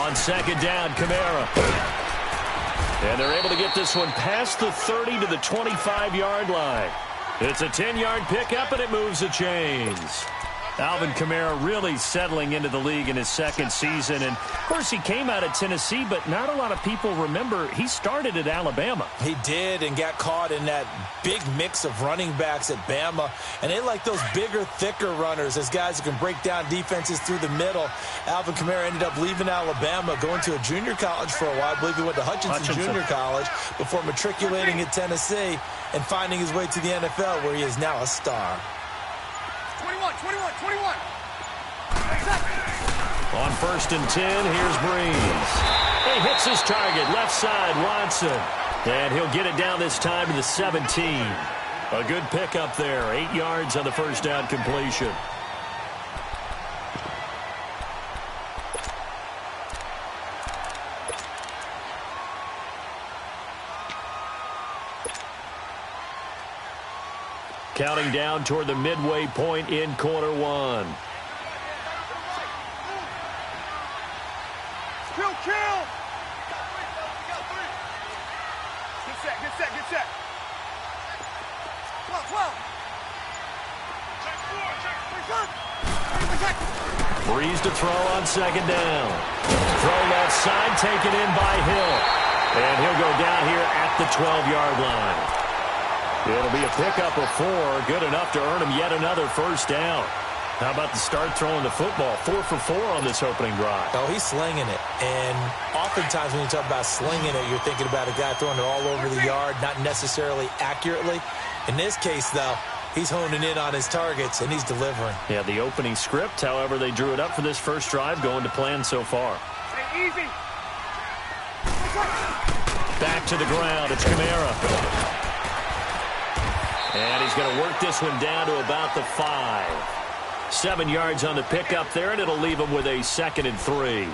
On second down, Kamara. And they're able to get this one past the 30 to the 25-yard line. It's a 10-yard pickup, and it moves the chains. Alvin Kamara really settling into the league in his second season. And, of course, he came out of Tennessee, but not a lot of people remember he started at Alabama. He did, and got caught in that big mix of running backs at Bama. And they like those bigger, thicker runners, as guys who can break down defenses through the middle. Alvin Kamara ended up leaving Alabama, going to a junior college for a while. I believe he went to Hutchinson Junior College before matriculating at Tennessee and finding his way to the NFL, where he is now a star. 21. On 1st and 10, here's Breeze. He hits his target, left side, Watson. And he'll get it down this time to the 17. A good pickup there, 8 yards on the first down completion. Counting down toward the midway point in quarter one. Kill. Get set. Come on, 12. Breeze to throw on second down. Throw left side, taken in by Hill. And he'll go down here at the 12-yard line. It'll be a pickup of 4, good enough to earn him yet another first down. How about the start throwing the football? 4 for 4 on this opening drive. Oh, he's slinging it. And oftentimes when you talk about slinging it, you're thinking about a guy throwing it all over the yard, not necessarily accurately. In this case, though, he's honing in on his targets, and he's delivering. Yeah, the opening script, however, they drew it up for this first drive, going to plan so far. Stay easy. Back to the ground. It's Kamara. And he's going to work this one down to about the 5. 7 yards on the pickup there, and it'll leave him with a 2nd and 3.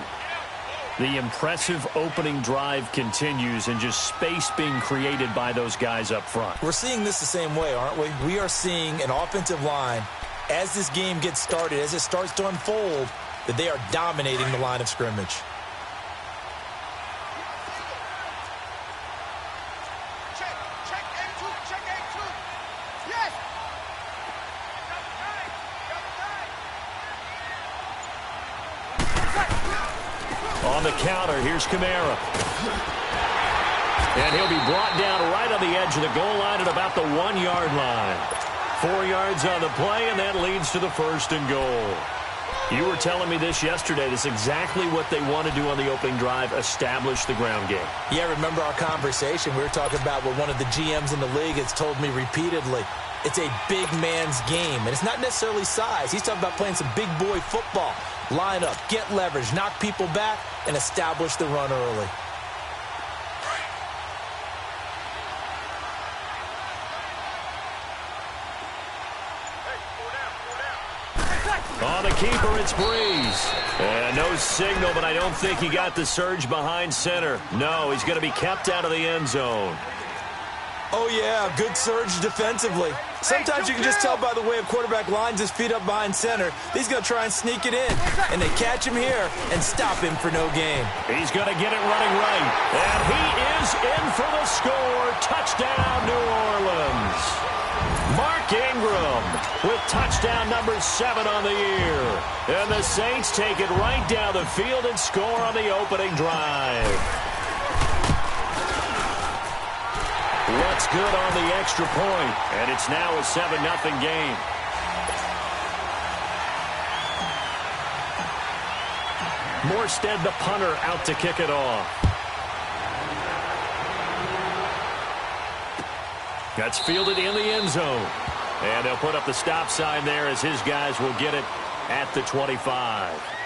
The impressive opening drive continues, and just space being created by those guys up front. We're seeing this the same way, aren't we? We are seeing an offensive line, as this game gets started, as it starts to unfold, that they are dominating the line of scrimmage. On the counter, here's Kamara. And he'll be brought down right on the edge of the goal line at about the 1-yard line. 4 yards on the play, and that leads to the 1st and goal. You were telling me this yesterday. This is exactly what they want to do on the opening drive, establish the ground game. Yeah, remember our conversation. We were talking about what one of the GMs in the league has told me repeatedly. It's a big man's game, and it's not necessarily size. He's talking about playing some big boy football. Line up, get leverage, knock people back, and establish the run early. On the keeper, it's Breeze. And no signal, but I don't think he got the surge behind center. No, he's going to be kept out of the end zone. Oh, yeah, good surge defensively. Sometimes you can just tell by the way a quarterback lines his feet up behind center. He's going to try and sneak it in. And they catch him here and stop him for no gain. He's going to get it running right. And he is in for the score. Touchdown, New Orleans. Mark Ingram with touchdown number 7 on the year. And the Saints take it right down the field and score on the opening drive. What's good on the extra point, and it's now a 7-0 game. Morstead, the punter, out to kick it off. That's fielded in the end zone. And they'll put up the stop sign there as his guys will get it at the 25.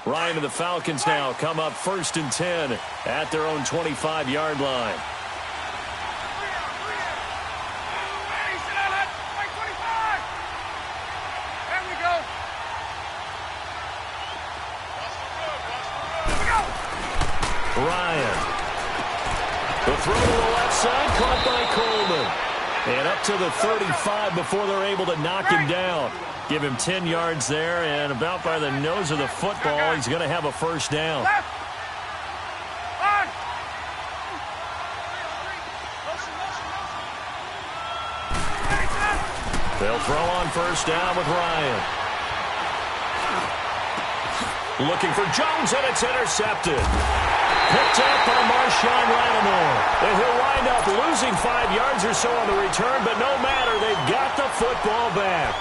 Ryan and the Falcons now come up 1st and 10 at their own 25-yard line. Ryan. The throw to the left side, caught by Coleman. And up to the 35 before they're able to knock him down. Give him 10 yards there, and about by the nose of the football, he's going to have a first down. They'll throw on first down with Ryan. Looking for Jones, and it's intercepted. Picked up by Marshawn Lattimore. And he'll wind up losing 5 yards or so on the return, but no matter, they've got the football back.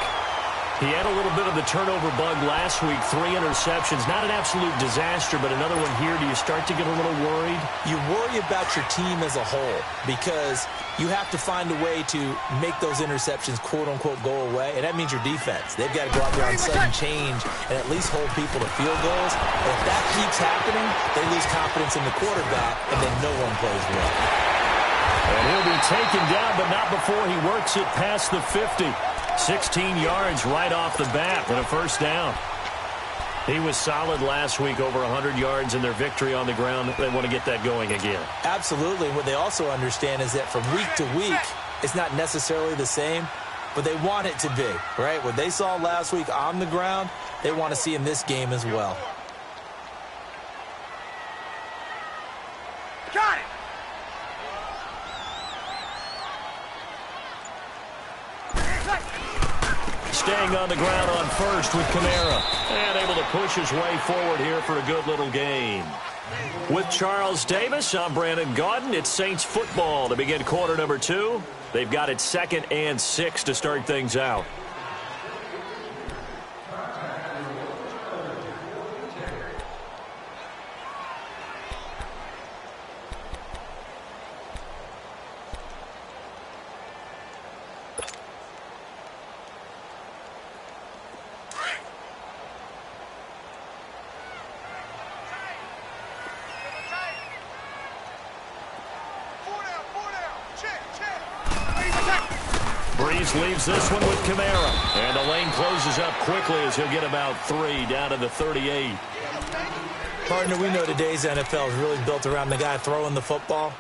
He had a little bit of the turnover bug last week, 3 interceptions. Not an absolute disaster, but another one here. Do you start to get a little worried? You worry about your team as a whole because you have to find a way to make those interceptions, quote-unquote, go away, and that means your defense. They've got to go out there on sudden change and at least hold people to field goals. And if that keeps happening, they lose confidence in the quarterback, and then no one plays well. And he'll be taken down, but not before he works it past the 50. 16 yards right off the bat with a first down. He was solid last week, over 100 yards in their victory on the ground. They want to get that going again. Absolutely. What they also understand is that from week to week, it's not necessarily the same, but they want it to be, right? What they saw last week on the ground, they want to see in this game as well. Got it! Staying on the ground on first with Kamara. And able to push his way forward here for a good little gain. With Charles Davis, I'm Brandon Gaudin. It's Saints football to begin quarter number 2. They've got it 2nd and 6 to start things out. Leaves this one with Kamara. And the lane closes up quickly as he'll get about 3 down to the 38. Partner, we know today's NFL is really built around the guy throwing the football.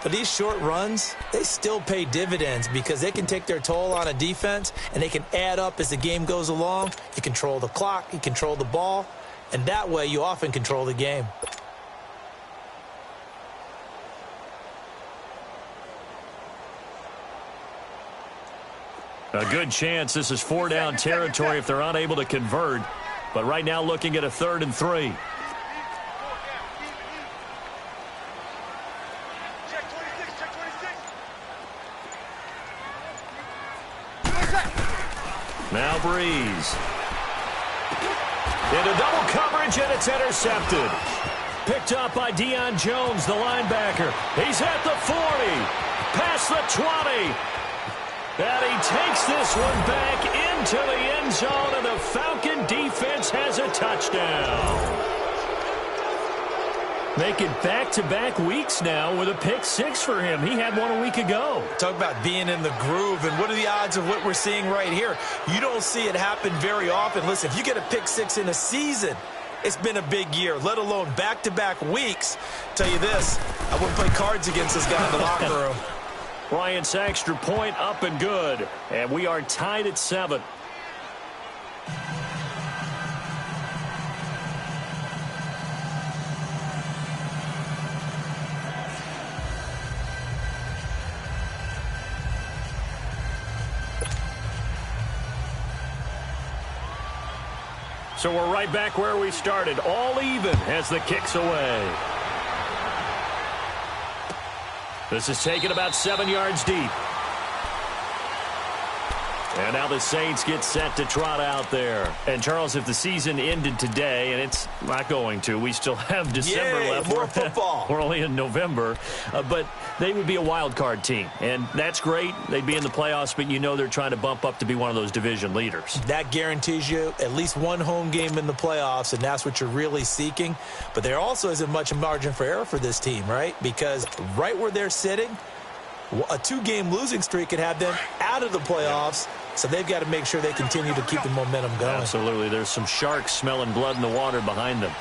But these short runs, they still pay dividends because they can take their toll on a defense and they can add up as the game goes along. You control the clock, you control the ball, and that way you often control the game. A good chance this is 4-down territory if they're unable to convert. But right now looking at a 3rd and 3. Now Breeze. Into double coverage, and it's intercepted. Picked up by Deion Jones, the linebacker. He's at the 40. Past the 20. And he takes this one back into the end zone, and the Falcon defense has a touchdown. Making back-to-back weeks now with a pick 6 for him. He had one a week ago. Talk about being in the groove, and what are the odds of what we're seeing right here? You don't see it happen very often. Listen, if you get a pick 6 in a season, it's been a big year, let alone back-to-back weeks. Tell you this, I wouldn't play cards against this guy in the locker room. Bryant's extra point up and good. And we are tied at 7. So we're right back where we started, all even as the kick's away. This is taken about 7 yards deep. And now the Saints get set to trot out there. And, Charles, if the season ended today, and it's not going to, we still have December left. More football. We're only in November. But they would be a wild card team. And that's great. They'd be in the playoffs, but you know they're trying to bump up to be one of those division leaders. That guarantees you at least one home game in the playoffs, and that's what you're really seeking. But there also isn't much margin for error for this team, right? Because right where they're sitting, a 2-game losing streak could have them out of the playoffs. So they've got to make sure they continue to keep the momentum going. Absolutely. There's some sharks smelling blood in the water behind them.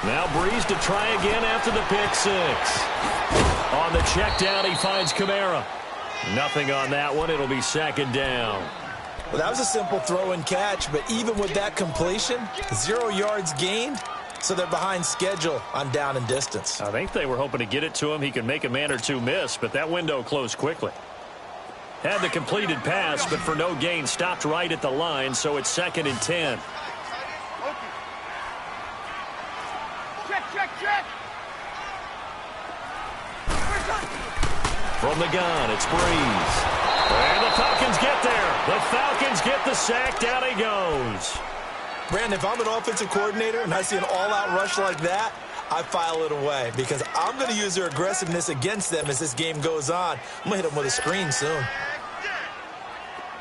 Now Breeze to try again after the pick six. On the check down, he finds Kamara. Nothing on that one. It'll be second down. Well, that was a simple throw and catch, but even with that completion, 0 yards gained, so they're behind schedule on down and distance. I think they were hoping to get it to him. He can make a man or two miss, but that window closed quickly. Had the completed pass, but for no gain, stopped right at the line, so it's 2nd and 10. Check. From the gun, it's Breeze. And the Falcons get there. The Falcons get the sack. Down he goes. Brandon, if I'm an offensive coordinator and I see an all-out rush like that, I file it away because I'm going to use their aggressiveness against them as this game goes on. I'm going to hit them with a screen soon.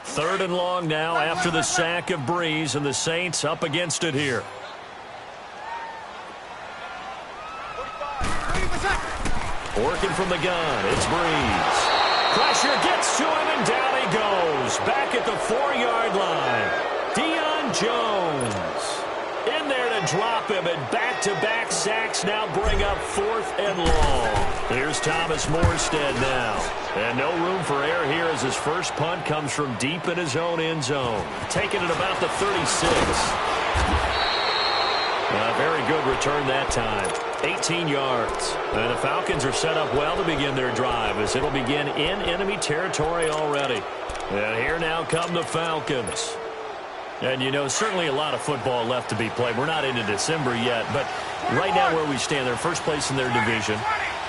3rd and long now after the sack of Breeze, and the Saints up against it here. Working from the gun, it's Breeze. Pressure gets to him, and down he goes. Back at the 4-yard line. Deion Jones in there to drop him, and back-to-back sacks now bring up 4th and long. Here's Thomas Morstead now. And no room for error here as his first punt comes from deep in his own end zone. Taking it about the 36. A very good return that time. 18 yards. And the Falcons are set up well to begin their drive as it'll begin in enemy territory already. And here now come the Falcons. And, you know, certainly a lot of football left to be played. We're not into December yet, but right now where we stand, they're first place in their division.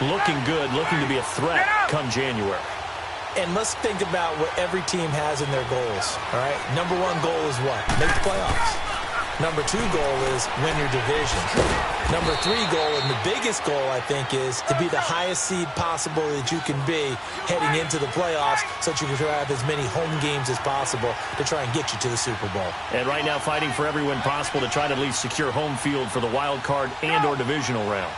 Looking good, looking to be a threat come January. And let's think about what every team has in their goals, all right? Number 1 goal is what? Make the playoffs. Number 2 goal is win your division. Number 3 goal, and the biggest goal, I think, is to be the highest seed possible that you can be heading into the playoffs so that you can have as many home games as possible to try and get you to the Super Bowl. And right now fighting for every win possible to try to at least secure home field for the wild card and or divisional round.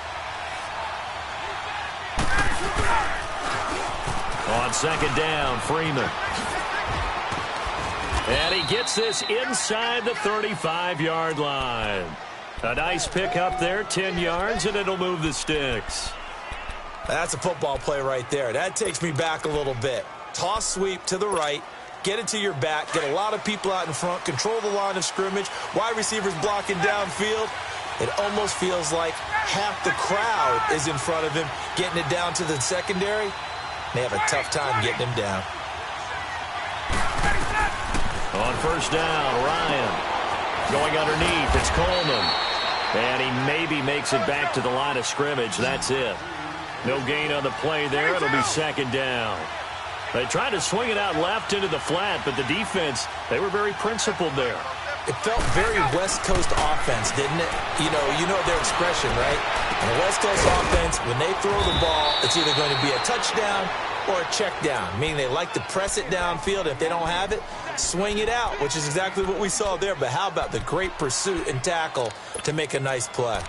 On 2nd down, Freeman. And he gets this inside the 35-yard line. A nice pick up there, 10 yards, and it'll move the sticks. That's a football play right there. That takes me back a little bit. Toss sweep to the right, get it to your back, get a lot of people out in front, control the line of scrimmage, wide receivers blocking downfield. It almost feels like half the crowd is in front of him, getting it down to the secondary. They have a tough time getting him down. On 1st down, Ryan going underneath. It's Coleman. And he maybe makes it back to the line of scrimmage. That's it. No gain on the play there. It'll be 2nd down. They tried to swing it out left into the flat, but the defense, they were very principled there. It felt very West Coast offense, didn't it? You know their expression, right? In the West Coast offense, when they throw the ball, it's either going to be a touchdown or a check down, meaning they like to press it downfield. If they don't have it, swing it out, which is exactly what we saw there. But how about the great pursuit and tackle to make a nice play?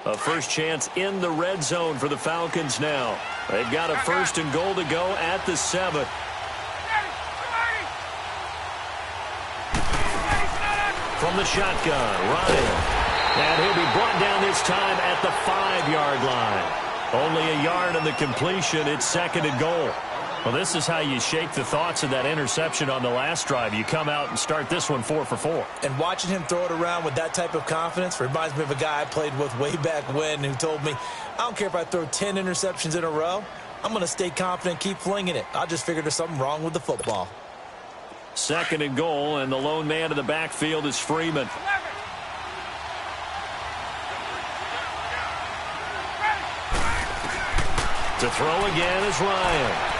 A first chance in the red zone for the Falcons now. They've got a 1st and goal to go at the 7. From the shotgun, Ryan. And he'll be brought down this time at the 5-yard line. Only a yard on the completion. It's 2nd and goal. Well, this is how you shake the thoughts of that interception on the last drive. You come out and start this one 4 for 4. And watching him throw it around with that type of confidence reminds me of a guy I played with way back when who told me, I don't care if I throw 10 interceptions in a row. I'm going to stay confident, keep flinging it. I just figured there's something wrong with the football. 2nd and goal, and the lone man in the backfield is Freeman. To throw again is Ryan.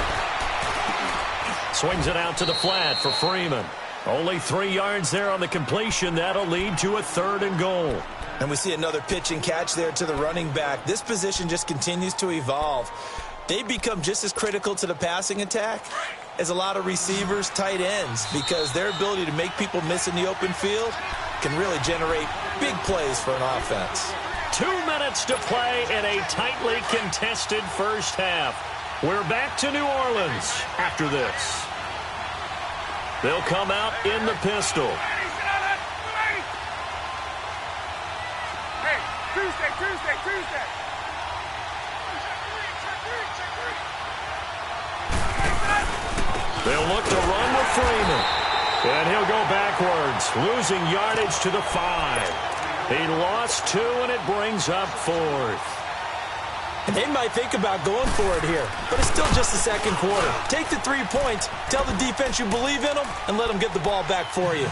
Swings it out to the flat for Freeman. Only 3 yards there on the completion. That'll lead to a 3rd and goal. And we see another pitch and catch there to the running back. This position just continues to evolve. they become just as critical to the passing attack as a lot of receivers, tight ends, because their ability to make people miss in the open field can really generate big plays for an offense. 2 minutes to play in a tightly contested first half. We're back to New Orleans after this. They'll come out in the pistol. Hey, Tuesday. They'll look to run with Freeman. And he'll go backwards, losing yardage to the 5. He lost 2, and it brings up 4th. And they might think about going for it here, but it's still just the second quarter. Take the 3 points, tell the defense you believe in them, and let them get the ball back for you.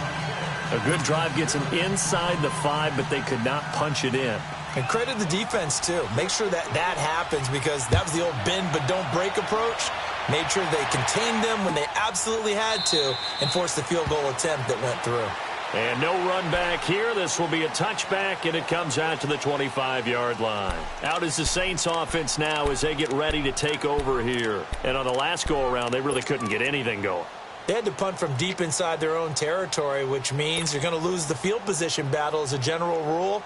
A good drive gets them inside the 5, but they could not punch it in. And credit the defense, too. Make sure that happens, because that was the old bend but don't break approach. Made sure they contained them when they absolutely had to and forced the field goal attempt that went through. And no run back here. This will be a touchback, and it comes out to the 25-yard line. Out is the Saints offense now as they get ready to take over here. And on the last go-around, they really couldn't get anything going. They had to punt from deep inside their own territory, which means you're going to lose the field position battle as a general rule.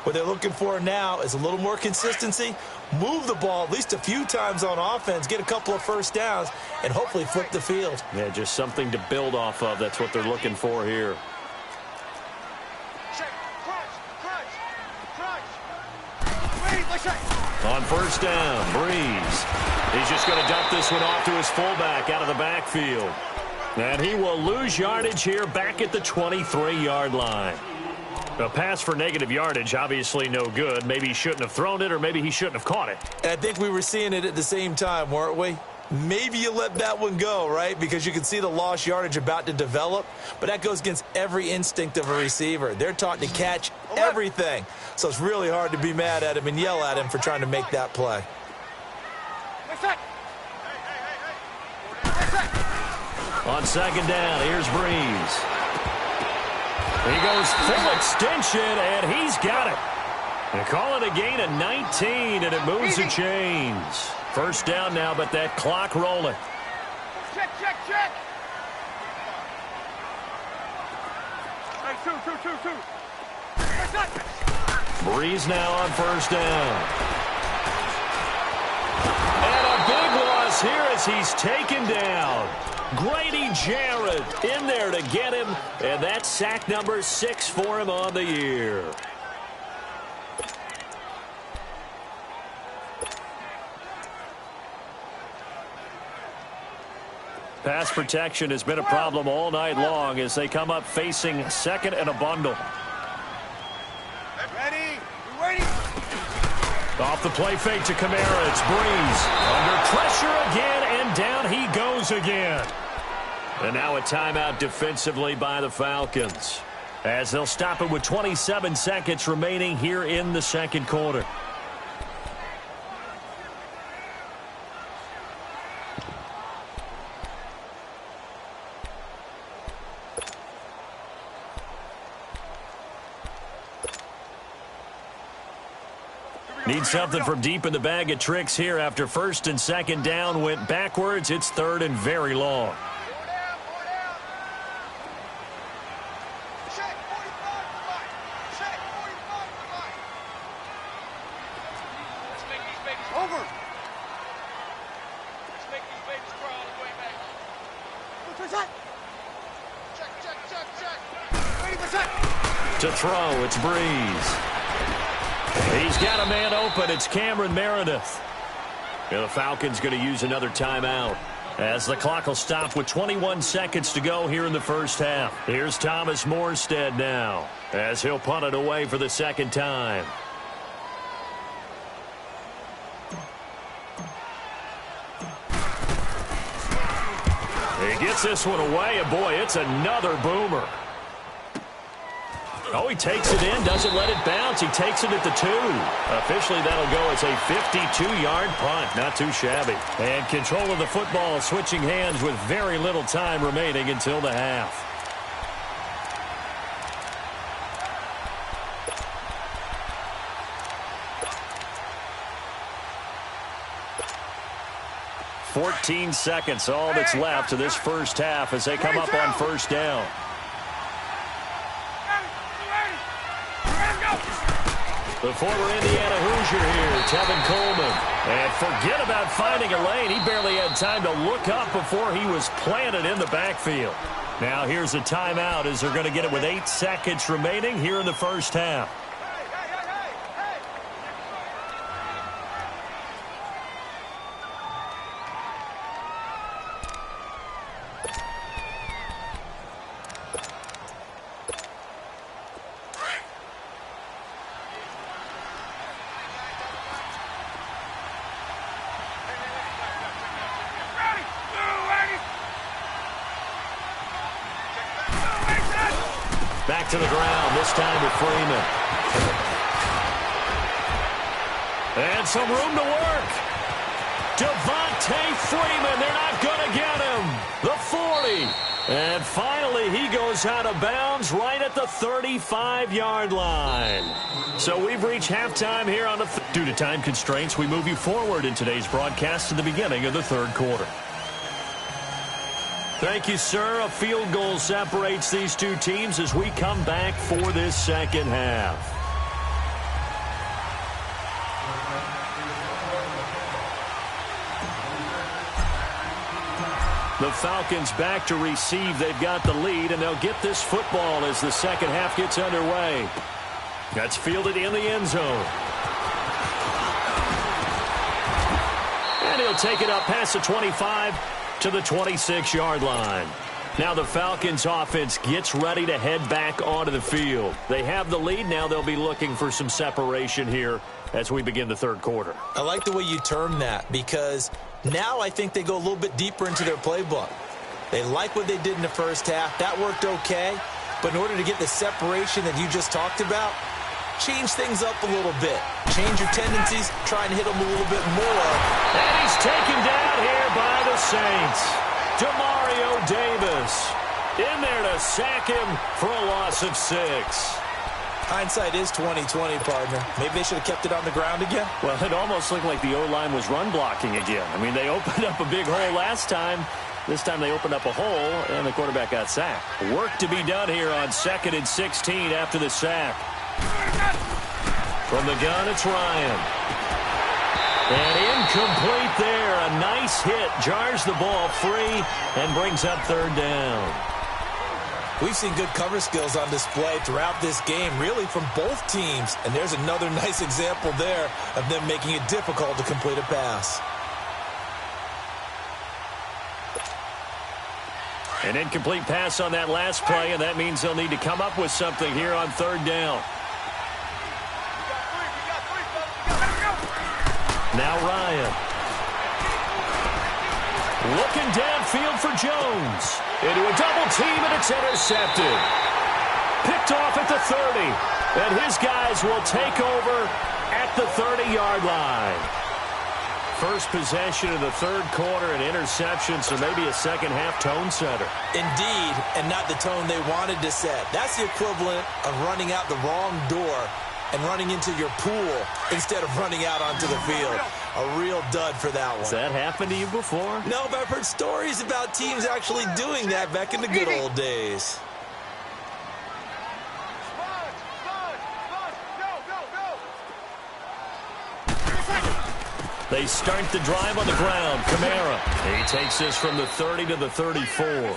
What they're looking for now is a little more consistency, move the ball at least a few times on offense, get a couple of first downs, and hopefully flip the field. Yeah, just something to build off of. That's what they're looking for here. On first down, Breeze. He's just going to dump this one off to his fullback out of the backfield. And he will lose yardage here back at the 23-yard line. A pass for negative yardage, obviously no good. Maybe he shouldn't have thrown it, or maybe he shouldn't have caught it. And I think we were seeing it at the same time, weren't we? Maybe you let that one go, right? Because you can see the lost yardage about to develop. But that goes against every instinct of a receiver. They're taught to catch everything. So it's really hard to be mad at him and yell at him for trying to make that play. On second down, here's Breeze. He goes full extension, and he's got it. They call it a gain of 19, and it moves the chains. First down now, but that clock rolling. Check. Hey, two. Breeze now on first down. And a big loss here as he's taken down. Grady Jarrett in there to get him, and that's sack number 6 for him on the year. Pass protection has been a problem all night long as they come up facing second and a bundle. Ready? Off the play fake to Kamara, it's Breeze. Under pressure again, and down he goes again. And now a timeout defensively by the Falcons, as they'll stop it with 27 seconds remaining here in the second quarter. Need something from deep in the bag of tricks here after first and second down went backwards. It's third and very long. To throw, it's Breeze. He's got a man open. It's Cameron Meredith. And the Falcons going to use another timeout as the clock will stop with 21 seconds to go here in the first half. Here's Thomas Morstead now as he'll punt it away for the second time. He gets this one away, and boy, it's another boomer. Oh, he takes it in, doesn't let it bounce. He takes it at the 2. Officially, that'll go as a 52-yard punt. Not too shabby. And control of the football switching hands with very little time remaining until the half. 14 seconds, all that's left of this first half as they come up on first down. The former Indiana Hoosier here, Tevin Coleman. And forget about finding a lane. He barely had time to look up before he was planted in the backfield. Now here's a timeout as they're going to get it with 8 seconds remaining here in the first half. Back to the ground, this time with Freeman. And some room to work. Devontae Freeman, they're not going to get him. The 40. And finally, he goes out of bounds right at the 35-yard line. So we've reached halftime here on the... Due to time constraints, we move you forward in today's broadcast to the beginning of the third quarter. Thank you, sir. A field goal separates these two teams as we come back for this second half. The Falcons back to receive. They've got the lead, and they'll get this football as the second half gets underway. That's fielded in the end zone. And he'll take it up past the 25 to the 26-yard line. Now the Falcons offense gets ready to head back onto the field. They have the lead. Now they'll be looking for some separation here as we begin the third quarter. I like the way you term that because now I think they go a little bit deeper into their playbook. They like what they did in the first half. That worked okay. But in order to get the separation that you just talked about, change things up a little bit. Change your tendencies, try and hit them a little bit more. And he's taken down here by the Saints. Demario Davis in there to sack him for a loss of 6. Hindsight is 20/20, partner. Maybe they should have kept it on the ground again. Well, it almost looked like the O-line was run blocking again. I mean, they opened up a big hole last time. This time they opened up a hole, and the quarterback got sacked. Work to be done here on 2nd and 16 after the sack. From the gun, it's Ryan. And incomplete there. A nice hit. Jars the ball free and brings up third down. We've seen good cover skills on display throughout this game, really from both teams. And there's another nice example there of them making it difficult to complete a pass. An incomplete pass on that last play, and that means they'll need to come up with something here on third down. Now Ryan. Looking downfield for Jones. Into a double team, and it's intercepted. Picked off at the 30. And his guys will take over at the 30-yard line. First possession of the third quarter, an interception, so maybe a second-half tone setter. Indeed, and not the tone they wanted to set. That's the equivalent of running out the wrong door and running into your pool instead of running out onto the field. A real dud for that one. Has that happened to you before? No, but I've heard stories about teams actually doing that back in the good old days. They start the drive on the ground. Kamara. He takes this from the 30 to the 34.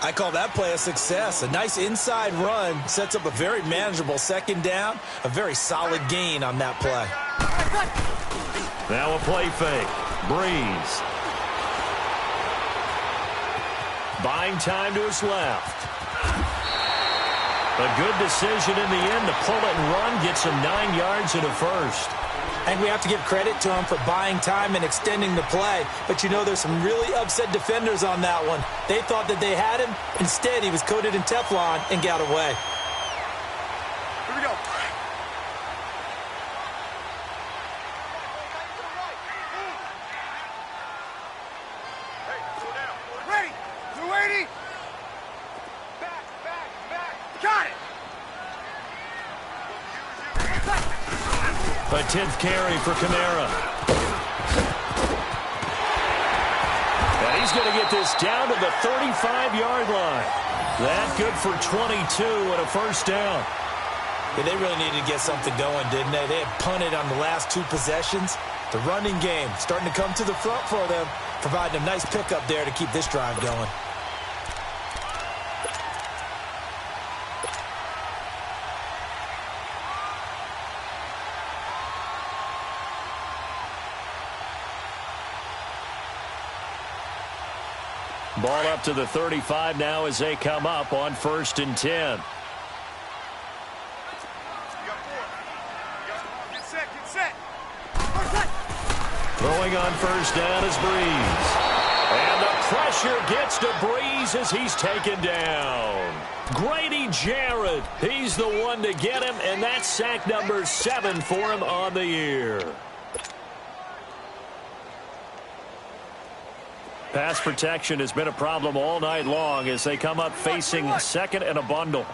I call that play a success. A nice inside run sets up a very manageable second down. A very solid gain on that play. Now a play fake. Breeze. Buying time to his left. A good decision in the end to pull it and run. Gets him 9 yards and a first. I think we have to give credit to him for buying time and extending the play. But, you know, there's some really upset defenders on that one. They thought that they had him. Instead, he was coated in Teflon and got away. Here we go. Hey, slow down. Ready. 280. Back. Got it. A 10th carry for Kamara. He's going to get this down to the 35-yard line. That good for 22 and a first down. Yeah, they really needed to get something going, didn't they? They had punted on the last 2 possessions. The running game starting to come to the front for them, providing a nice pickup there to keep this drive going. Ball up to the 35 now as they come up on 1st and 10. Throwing on 1st down is Breeze. And the pressure gets to Breeze as he's taken down. Grady Jarrett, he's the one to get him, and that's sack number 7 for him on the year. Pass protection has been a problem all night long as they come up facing 2nd and a bundle.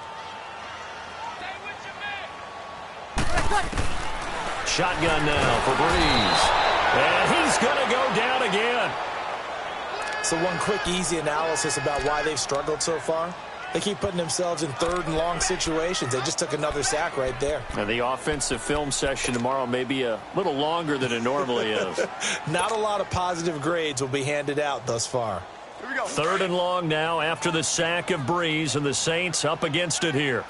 Shotgun now for Breeze. And he's going to go down again. So one quick, easy analysis about why they've struggled so far. They keep putting themselves in 3rd and long situations. They just took another sack right there. And the offensive film session tomorrow may be a little longer than it normally is. Not a lot of positive grades will be handed out thus far. Here we go. 3rd and long now after the sack of Breeze, and the Saints up against it here.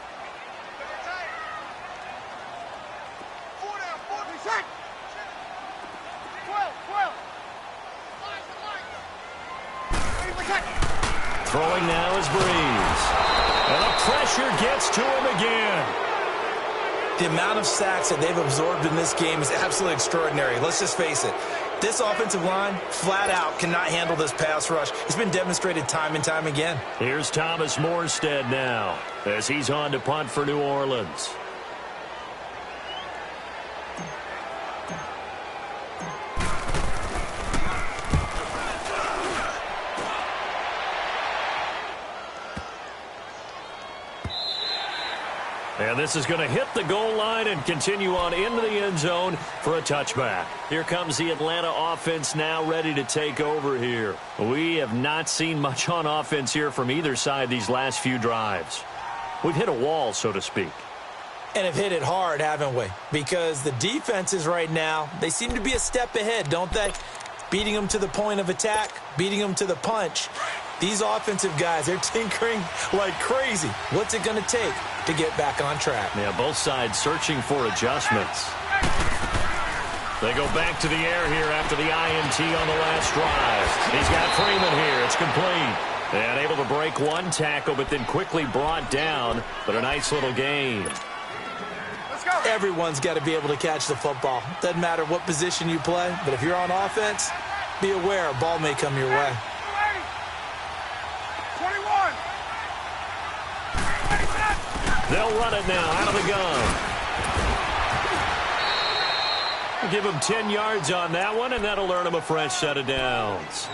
Throwing now is Breeze. And the pressure gets to him again. The amount of sacks that they've absorbed in this game is absolutely extraordinary. Let's just face it. This offensive line, flat out, cannot handle this pass rush. It's been demonstrated time and time again. Here's Thomas Morstead now as he's on to punt for New Orleans. And this is going to hit the goal line and continue on into the end zone for a touchback. Here comes the Atlanta offense now ready to take over here. We have not seen much on offense here from either side these last few drives. We've hit a wall, so to speak. And have hit it hard, haven't we? Because the defenses right now, they seem to be a step ahead, don't they? Beating them to the point of attack, beating them to the punch. These offensive guys, they're tinkering like crazy. What's it going to take to get back on track? Yeah, both sides searching for adjustments. They go back to the air here after the INT on the last drive. He's got Freeman here. It's complete. And able to break one tackle, but then quickly brought down. But a nice little gain. Everyone's got to be able to catch the football. Doesn't matter what position you play, but if you're on offense, be aware a ball may come your way. 21. They'll run it now out of the gun. Give him 10 yards on that one, and that'll earn him a fresh set of downs.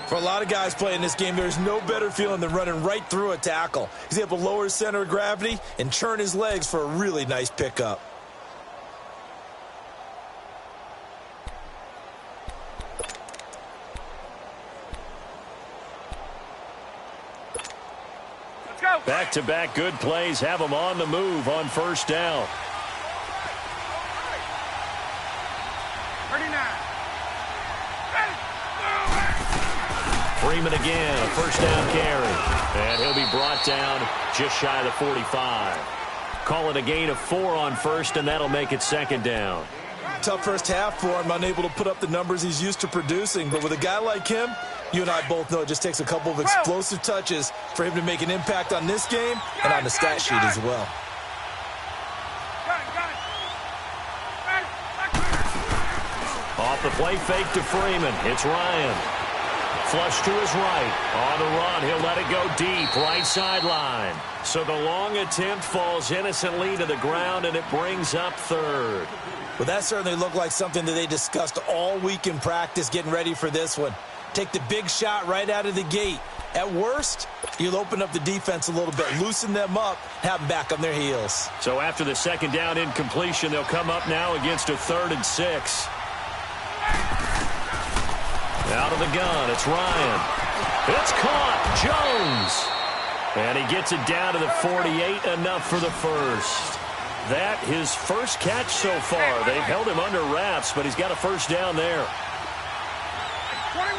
For a lot of guys playing this game, there's no better feeling than running right through a tackle. He's able to lower his center of gravity and churn his legs for a really nice pickup. Let's go. Back-to-back good plays have him on the move on first down. 39. Freeman again, a first down carry. And he'll be brought down just shy of the 45. Call it a gain of 4 on first, and that'll make it second down. Tough first half for him, unable to put up the numbers he's used to producing. But with a guy like him, you and I both know it just takes a couple of explosive touches for him to make an impact on this game and on the stat sheet as well. Off the play fake to Freeman. It's Ryan. Flush to his right. On the run, he'll let it go deep, right sideline. So the long attempt falls innocently to the ground, and it brings up third. Well, that certainly looked like something that they discussed all week in practice getting ready for this one. Take the big shot right out of the gate. At worst, you'll open up the defense a little bit, loosen them up, have them back on their heels. So after the second down incompletion, they'll come up now against a 3rd and 6. Out of the gun, it's Ryan. It's caught. Jones. And he gets it down to the 48, enough for the first. That his first catch so far. They've held him under wraps, but he's got a first down there. 21.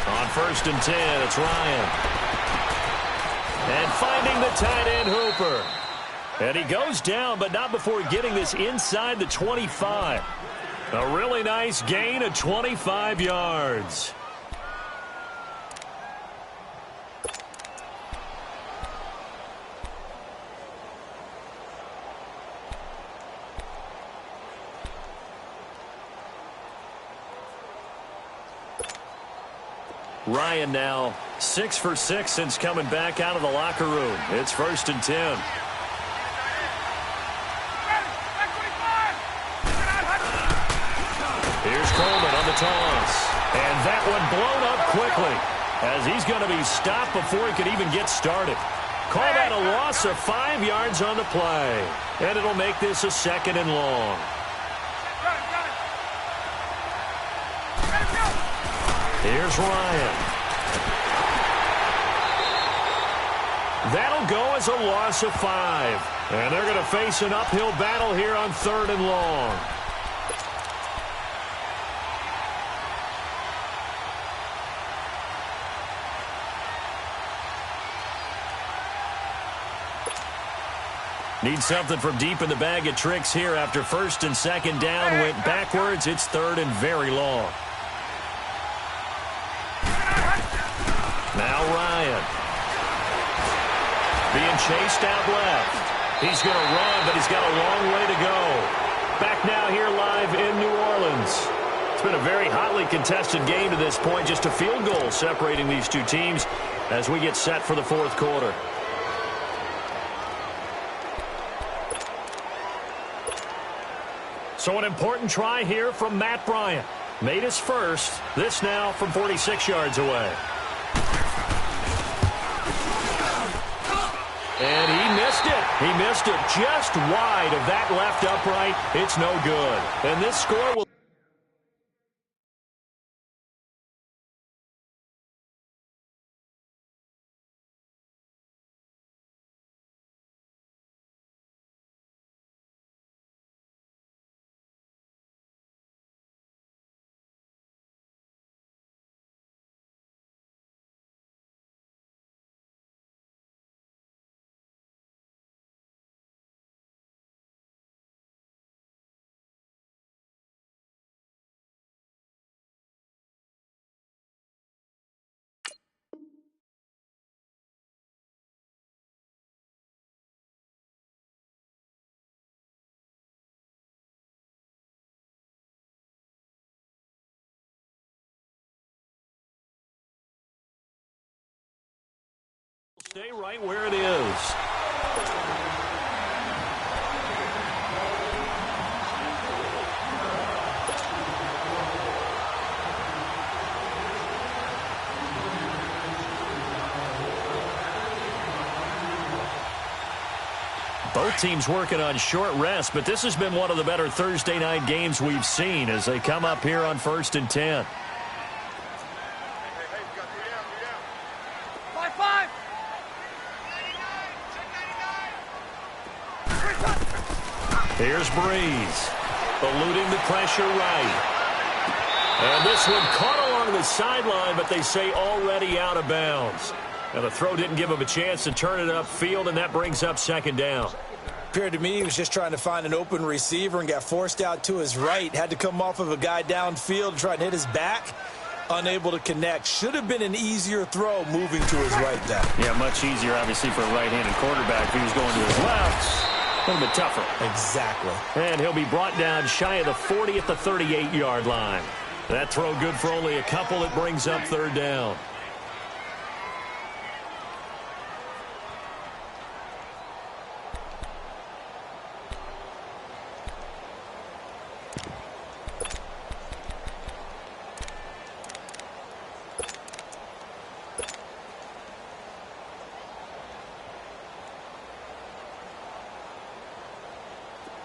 On 1st and 10, it's Ryan. And finding the tight end Hooper. And he goes down, but not before getting this inside the 25. A really nice gain of 25 yards. Ryan now 6 for 6 since coming back out of the locker room. It's 1st and 10. Here's Coleman on the toss. And that one blown up quickly as he's going to be stopped before he could even get started. Call that a loss of 5 yards on the play. And it'll make this a 2nd and long. Here's Ryan. That'll go as a loss of 5. And they're going to face an uphill battle here on 3rd and long. Need something from deep in the bag of tricks here after 1st and 2nd down. Went backwards. It's 3rd and very long. Now Ryan. Being chased out left. He's going to run, but he's got a long way to go. Back now here live in New Orleans. It's been a very hotly contested game to this point. Just a field goal separating these two teams as we get set for the 4th quarter. So an important try here from Matt Bryant. Made his first. This now from 46 yards away. And he missed it. He missed it just wide of that left upright. It's no good. And this score will... Stay right where it is. Both teams working on short rest, but this has been one of the better Thursday night games we've seen as they come up here on 1st and 10. Here's Breeze, eluding the pressure right. And this one caught along the sideline, but they say already out of bounds. Now the throw didn't give him a chance to turn it upfield, and that brings up 2nd down. Appeared to me he was just trying to find an open receiver and got forced out to his right. Had to come off of a guy downfield, try to hit his back. Unable to connect. Should have been an easier throw moving to his right there. Yeah, much easier, obviously, for a right-handed quarterback. If he was going to his left, a little bit tougher. Exactly. And he'll be brought down shy of the 40 at the 38-yard line. That throw good for only a couple. It brings up 3rd down.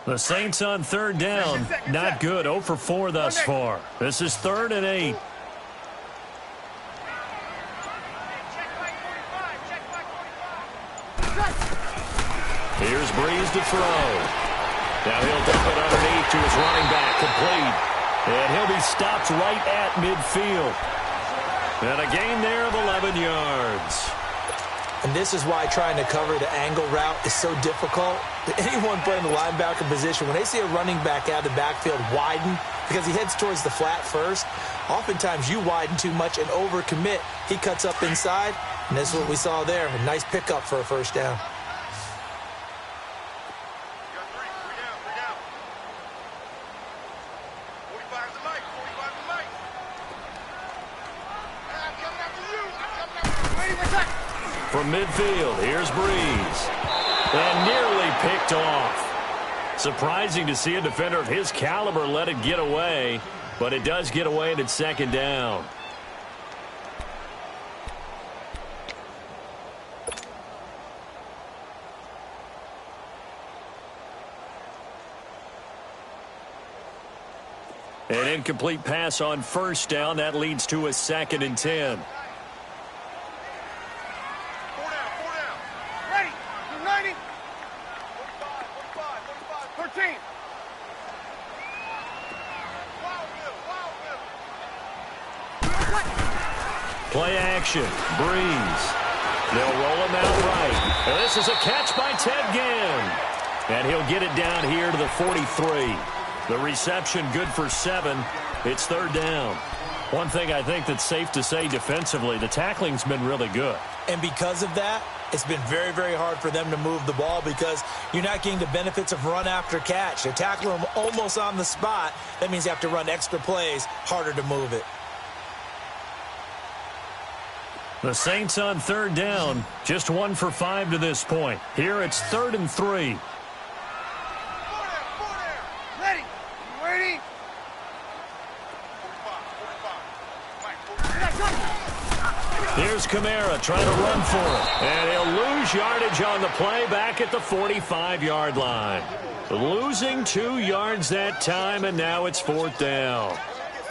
The Saints on third down. Not good. 0 for 4 thus far. This is 3rd and 8. Here's Breeze to throw. Now he'll dump it underneath to his running back, complete. And he'll be stopped right at midfield. And a gain there of 11 yards. And this is why trying to cover the angle route is so difficult. Anyone playing the linebacker position, when they see a running back out of the backfield widen, because he heads towards the flat first, oftentimes you widen too much and overcommit. He cuts up inside, and this is what we saw there. A nice pickup for a first down. From midfield, here's Breeze. And nearly picked off. Surprising to see a defender of his caliber let it get away, but it does get away and it's 2nd down. An incomplete pass on 1st down. That leads to a 2nd and 10. Play action. Breeze. They'll roll him out right. And this is a catch by Ted Ginn. And he'll get it down here to the 43. The reception good for 7. It's 3rd down. One thing I think that's safe to say defensively, the tackling's been really good. And because of that, it's been very, very hard for them to move the ball because you're not getting the benefits of run after catch. They're tackling them almost on the spot. That means you have to run extra plays, harder to move it. The Saints on 3rd down, just 1 for 5 to this point. Here it's 3rd and 3. Ready. Ready. Here's Kamara trying to run for it. And he'll lose yardage on the play back at the 45-yard line. Losing 2 yards that time, and now it's 4th down.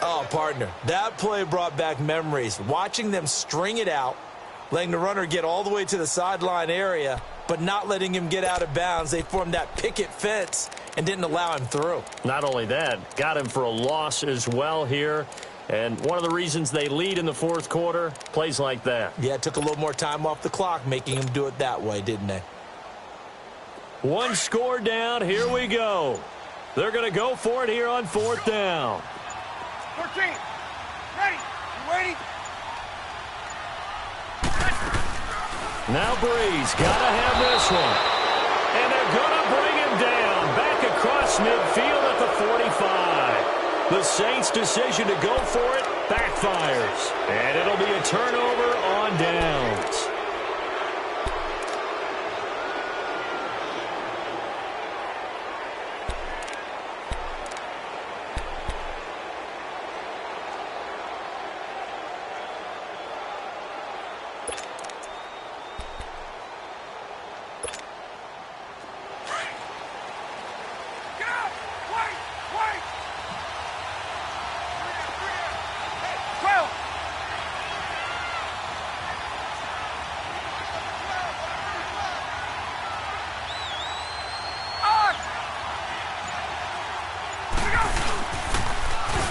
Oh, partner, that play brought back memories. Watching them string it out, letting the runner get all the way to the sideline area, but not letting him get out of bounds. They formed that picket fence and didn't allow him through. Not only that, got him for a loss as well here. And one of the reasons they lead in the 4th quarter, plays like that. Yeah, it took a little more time off the clock, making him do it that way, didn't they? 1 score down. Here we go. They're going to go for it here on 4th down. 14. Ready. You ready? Now Breeze got to have this one. And they're going to bring him down. Back across midfield at the 45. The Saints' decision to go for it backfires. And it'll be a turnover on downs.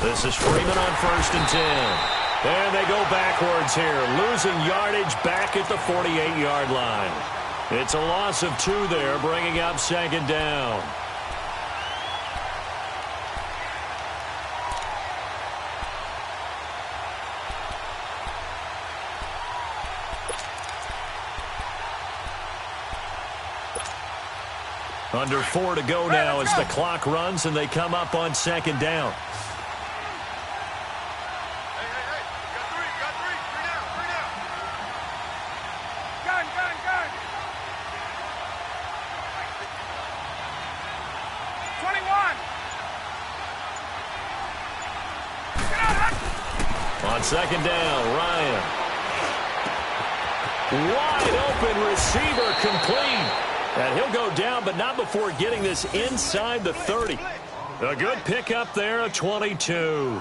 This is Freeman on 1st and 10. And they go backwards here, losing yardage back at the 48-yard line. It's a loss of 2 there, bringing up 2nd down. Under 4 to go now as the clock runs and they come up on 2nd down. On 2nd down, Ryan. Wide open receiver complete. And he'll He'll go down, but not before getting this inside the 30. A good pickup there, a 22.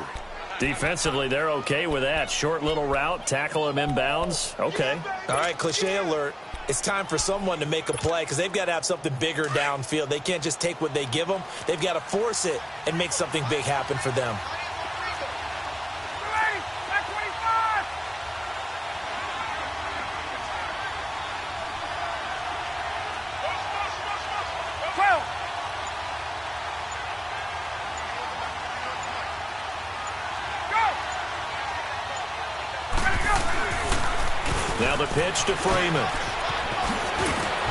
Defensively, they're okay with that. Short little route, tackle him inbounds. Okay. All right, cliche alert. It's time for someone to make a play because they've got to have something bigger downfield. They can't just take what they give them. They've got to force it and make something big happen for them. Now the pitch to Freeman.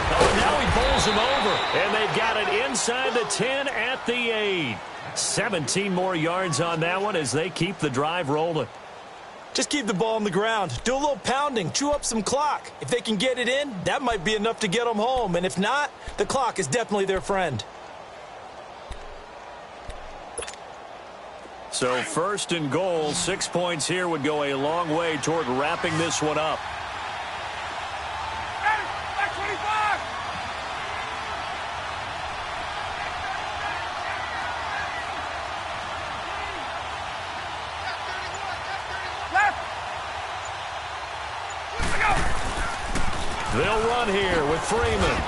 Oh, now he bowls him over. And they've got it inside the 10 at the 8. 17 more yards on that one as they keep the drive rolling. Just keep the ball on the ground. Do a little pounding. Chew up some clock. If they can get it in, that might be enough to get them home. And if not, the clock is definitely their friend. So 1st and goal, 6 points here would go a long way toward wrapping this one up. They'll run here with Freeman.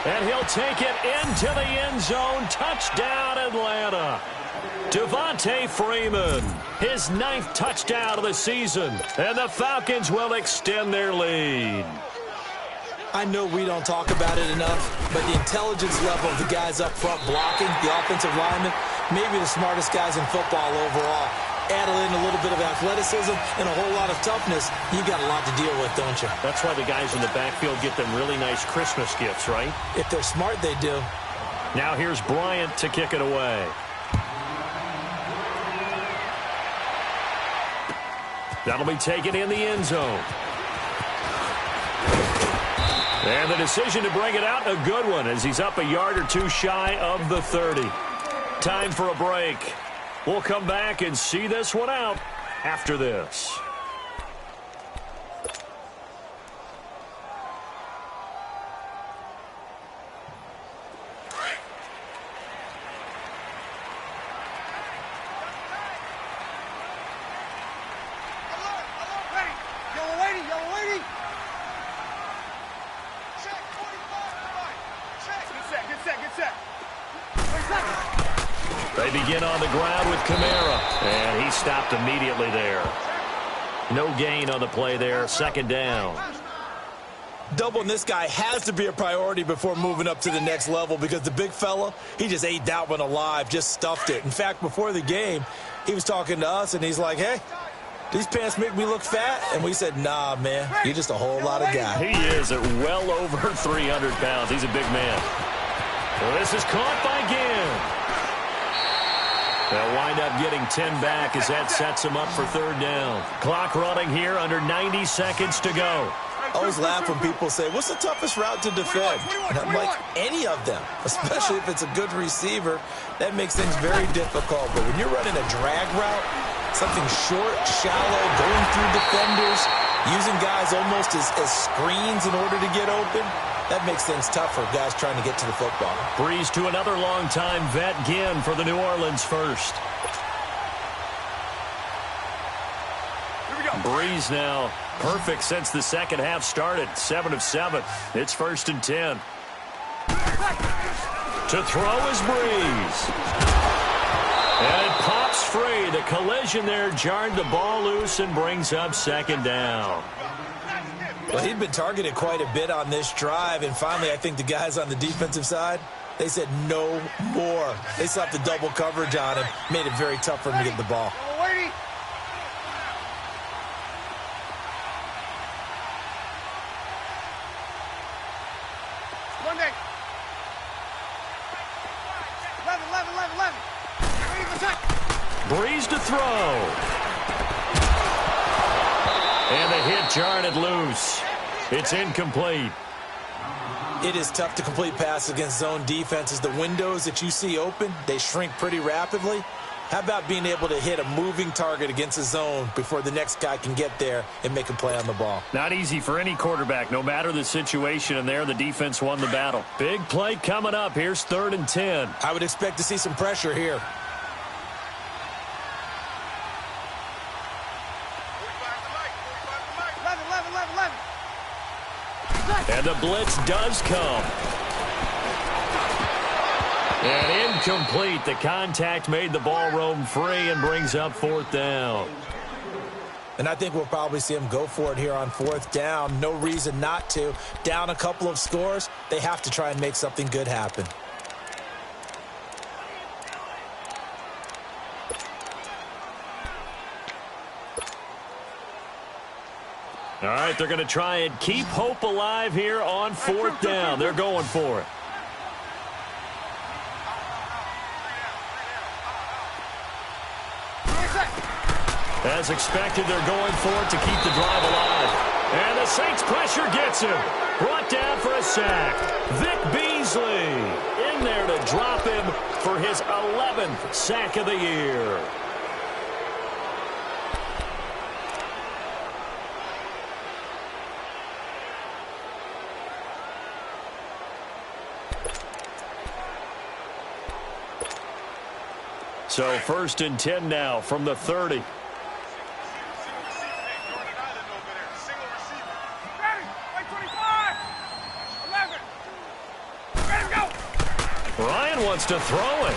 And he'll take it into the end zone. Touchdown, Atlanta. Devontae Freeman, his 9th touchdown of the season. And the Falcons will extend their lead. I know we don't talk about it enough, but the intelligence level of the guys up front blocking, the offensive linemen, maybe the smartest guys in football overall. Add in a little bit of athleticism and a whole lot of toughness, you got a lot to deal with, don't you? That's why the guys in the backfield get them really nice Christmas gifts, right? If they're smart, they do. Now here's Bryant to kick it away. That'll be taken in the end zone. And the decision to bring it out, a good one, as he's up a yard or two shy of the 30. Time for a break. We'll come back and see this one out after this. They begin on the ground with Kamara, and he stopped immediately there. No gain on the play there, 2nd down. Doubling this guy has to be a priority before moving up to the next level because the big fella, he just ate that one alive, just stuffed it. In fact, before the game, he was talking to us, and he's like, hey, these pants make me look fat. And we said, nah, man, you're just a whole lot of guy. He is at well over 300 pounds. He's a big man. Well, this is caught by Ginn. They'll wind up getting 10 back as that sets them up for 3rd down. Clock running here, under 90 seconds to go. I always laugh when people say, what's the toughest route to defend? And I'm like, any of them, especially if it's a good receiver. That makes things very difficult. But when you're running a drag route, something short, shallow, going through defenders, using guys almost as screens in order to get open, that makes things tough for guys trying to get to the football. Breeze to another longtime vet, Ginn, for the New Orleans first. Breeze now perfect since the 2nd half started. 7 of 7. It's 1st and 10. To throw is Breeze. And it pops free. The collision there jarred the ball loose and brings up 2nd down. Well, he'd been targeted quite a bit on this drive, and finally I think the guys on the defensive side, they said no more. They slapped the double coverage on him, made it very tough for him to get the ball. Breeze to throw. And the hit jarred it loose. It's incomplete. It is tough to complete passes against zone defenses. The windows that you see open, they shrink pretty rapidly. How about being able to hit a moving target against a zone before the next guy can get there and make a play on the ball? Not easy for any quarterback, no matter the situation, and there the defense won the battle. Big play coming up. Here's 3rd and 10. I would expect to see some pressure here. And the blitz does come. And incomplete. The contact made the ball roam free and brings up 4th down. And I think we'll probably see him go for it here on 4th down. No reason not to. Down a couple of scores, they have to try and make something good happen. All right, they're going to try and keep hope alive here on 4th down. They're going for it. As expected, they're going for it to keep the drive alive. And the Saints pressure gets him. Brought down for a sack. Vic Beasley in there to drop him for his 11th sack of the year. So 1st and 10 now from the 30. Ryan wants to throw it.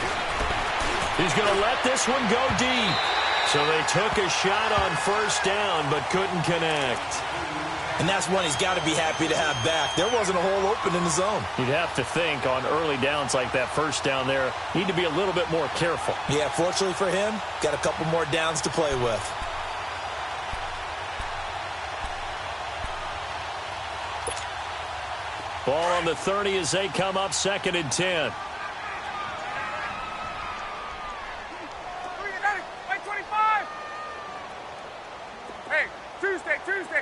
He's going to let this one go deep. So they took a shot on 1st down but couldn't connect. And that's one he's got to be happy to have back. There wasn't a hole open in the zone. You'd have to think on early downs like that 1st down there, need to be a little bit more careful. Yeah, fortunately for him, got a couple more downs to play with. Ball on the 30 as they come up 2nd and 10.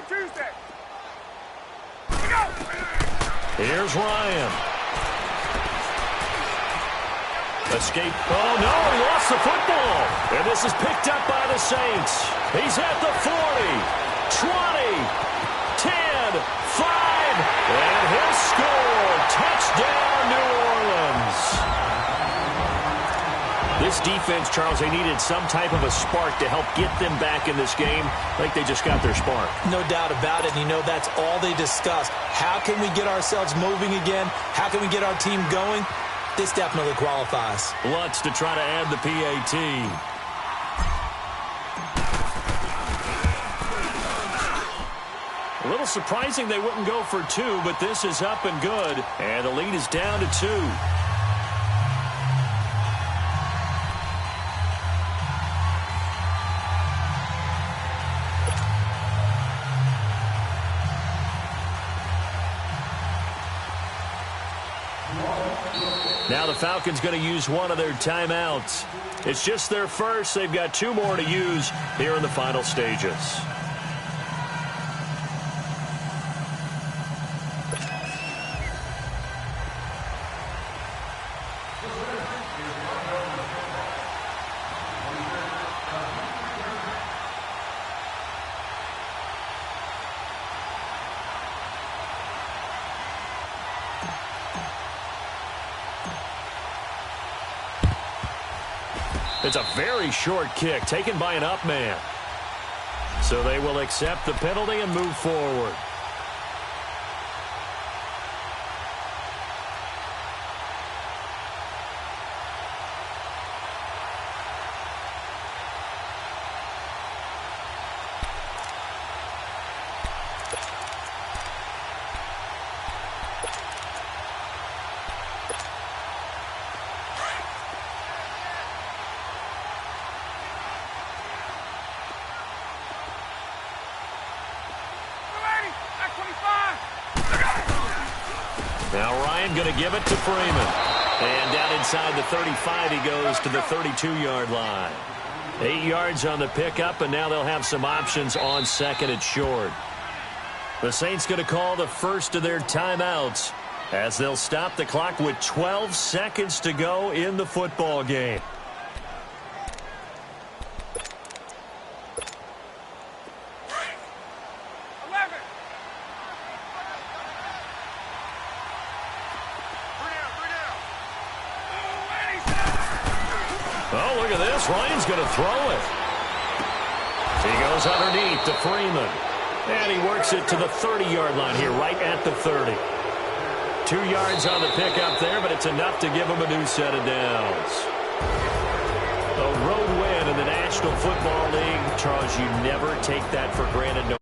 Tuesday. Here's Ryan. Escape. Oh, no, he lost the football. And this is picked up by the Saints. He's at the 40, 20, 10, 5, and he'll score. Touchdown, New Orleans. This defense, Charles, they needed some type of a spark to help get them back in this game. I think they just got their spark. No doubt about it. And, you know, that's all they discussed. How can we get ourselves moving again? How can we get our team going? This definitely qualifies. Lutz to try to add the PAT. A little surprising they wouldn't go for 2, but this is up and good. And the lead is down to 2. Now the Falcons going to use one of their timeouts. It's just their first. They've got 2 more to use here in the final stages. It's a very short kick taken by an up man. So they will accept the penalty and move forward. Now Ryan going to give it to Freeman. And down inside the 35, he goes to the 32-yard line. 8 yards on the pickup, and now they'll have some options on 2nd and short. The Saints going to call the first of their timeouts as they'll stop the clock with 12 seconds to go in the football game. Oh, look at this. Ryan's going to throw it. He goes underneath to Freeman. And he works it to the 30-yard line here, right at the 30. 2 yards on the pickup there, but it's enough to give him a new set of downs. A road win in the National Football League. Charles, you never take that for granted, no